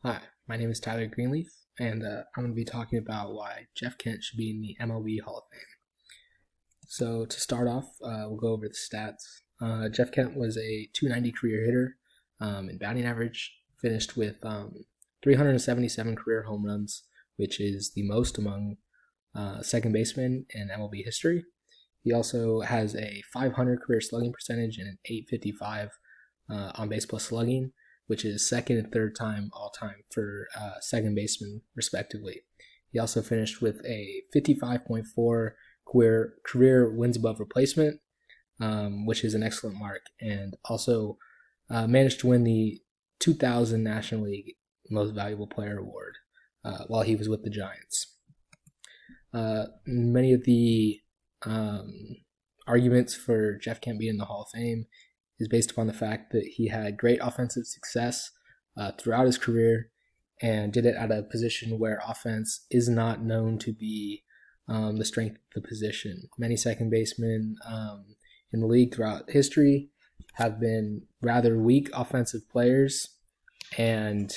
Hi, my name is Tyler Greenleaf, and I'm going to be talking about why Jeff Kent should be in the MLB Hall of Fame. So to start off, we'll go over the stats. Jeff Kent was a 290 career hitter in batting average, finished with 377 career home runs, which is the most among second basemen in MLB history. He also has a 500 career slugging percentage and an 855 on base plus slugging, which is second and third time all time for second baseman, respectively. He also finished with a 55.4 career wins above replacement, which is an excellent mark, and also managed to win the 2000 National League Most Valuable Player Award while he was with the Giants. Many of the arguments for Jeff Kent being in the Hall of Fame is based upon the fact that he had great offensive success throughout his career and did it at a position where offense is not known to be the strength of the position. Many second basemen in the league throughout history have been rather weak offensive players, and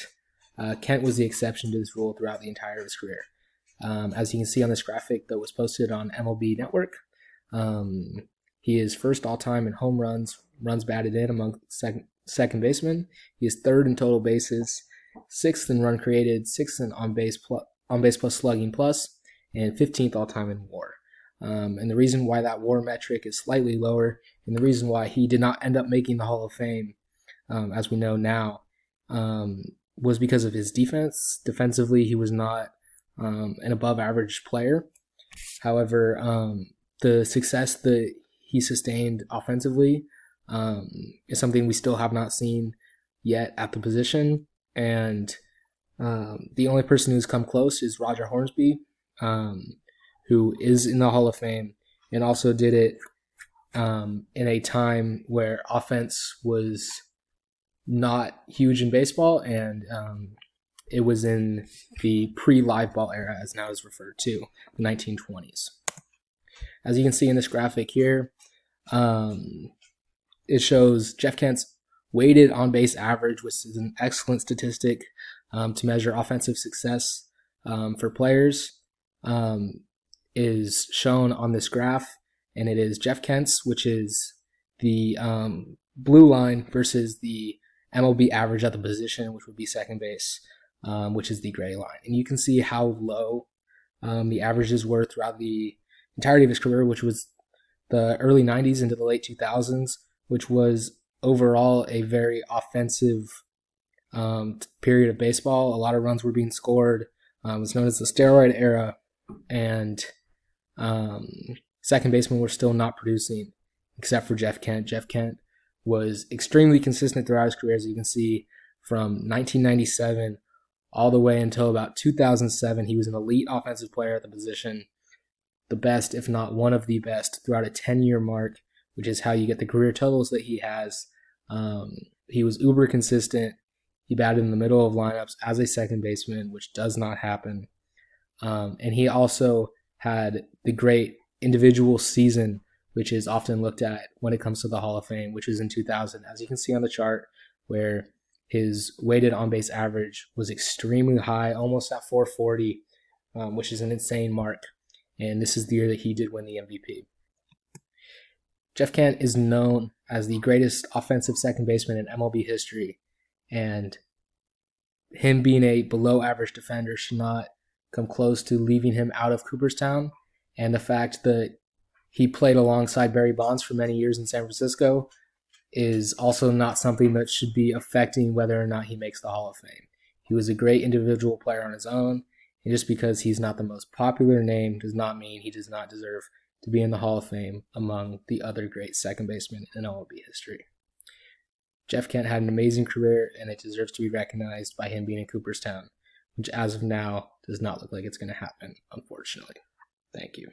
Kent was the exception to this rule throughout the entire of his career. As you can see on this graphic that was posted on MLB Network, he is first all-time in home runs batted in among second basemen. He is third in total bases, sixth in run created, sixth in on base plus slugging plus, and 15th all-time in WAR. And the reason why that WAR metric is slightly lower, and the reason why he did not end up making the Hall of Fame, as we know now, was because of his defense. Defensively, he was not an above-average player. However, the success that he sustained offensively is something we still have not seen yet at the position. And the only person who's come close is Roger Hornsby, who is in the Hall of Fame and also did it in a time where offense was not huge in baseball, and it was in the pre-live ball era, as now is referred to, the 1920s. As you can see in this graphic here, it shows Jeff Kent's weighted on-base average, which is an excellent statistic to measure offensive success for players, is shown on this graph, and it is Jeff Kent's, which is the blue line, versus the MLB average at the position, which would be second base, which is the gray line. And you can see how low the averages were throughout the entirety of his career, which was the early 90s into the late 2000s, which was overall a very offensive period of baseball. A lot of runs were being scored. It was known as the steroid era, and second basemen were still not producing, except for Jeff Kent. Jeff Kent was extremely consistent throughout his career, as you can see, from 1997 all the way until about 2007. He was an elite offensive player at the position, the best, if not one of the best, throughout a 10-year mark, which is how you get the career totals that he has. He was uber consistent. He batted in the middle of lineups as a second baseman, which does not happen. And he also had the great individual season, which is often looked at when it comes to the Hall of Fame, which was in 2000, as you can see on the chart, where his weighted on-base average was extremely high, almost at 440, which is an insane mark. And this is the year that he did win the MVP. Jeff Kent is known as the greatest offensive second baseman in MLB history, and him being a below-average defender should not come close to leaving him out of Cooperstown. And the fact that he played alongside Barry Bonds for many years in San Francisco is also not something that should be affecting whether or not he makes the Hall of Fame. He was a great individual player on his own, and just because he's not the most popular name does not mean he does not deserve to be in the Hall of Fame among the other great second basemen in MLB history. Jeff Kent had an amazing career, and it deserves to be recognized by him being in Cooperstown, which as of now does not look like it's going to happen, unfortunately. Thank you.